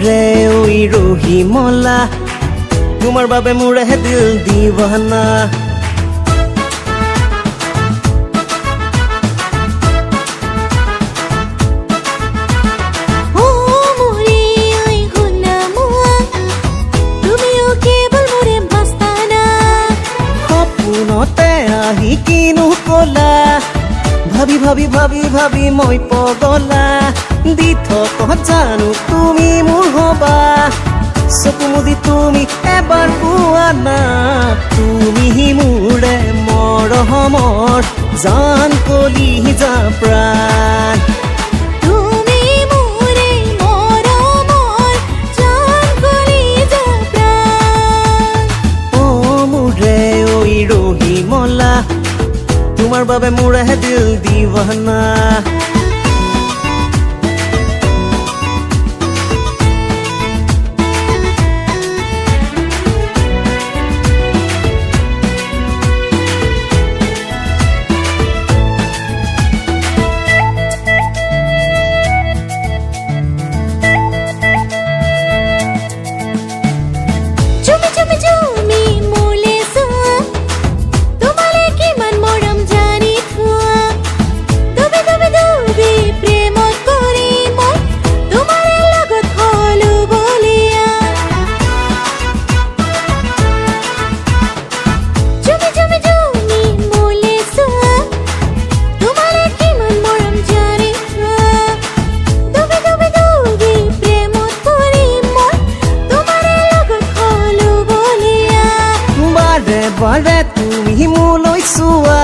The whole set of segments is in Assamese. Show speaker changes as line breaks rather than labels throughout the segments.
মোৰে ঐ ৰহিমলা তোমাৰ বাবে মোৰে দিল দিৱানা আহি কিনো কলা ভাবি ভাবি ভাবি ভাবি মই পগলা দি থক জানো তুমি মোৰ হবা চকু মুদি তুমি এবাৰ কোৱা না তুমি মোৰে মৰমৰ জান কলি যা প্ৰাণ ৰহিমলা তোমাৰ বাবে মোৰে দিল দিৱানা বাৰে তুমি মোলৈ চোৱা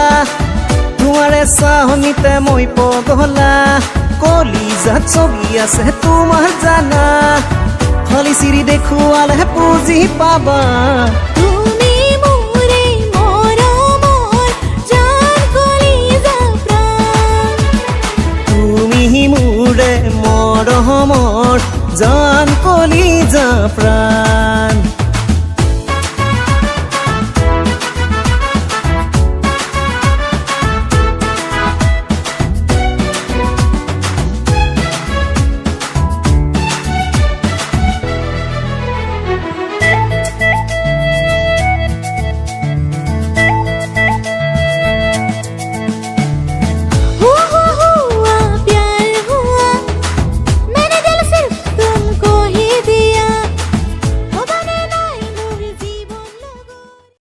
তোমাৰে চাহনিতে মই পগলা কলিজাত ছবি আছে তোমাৰ জানা হলি চিৰি দেখুৱালে বুজি পাবা তুমি মোৰে মৰমৰ জান কলিজা প্ৰাণ তুমি মোৰে মৰমৰ জান কলিজা প্ৰাণ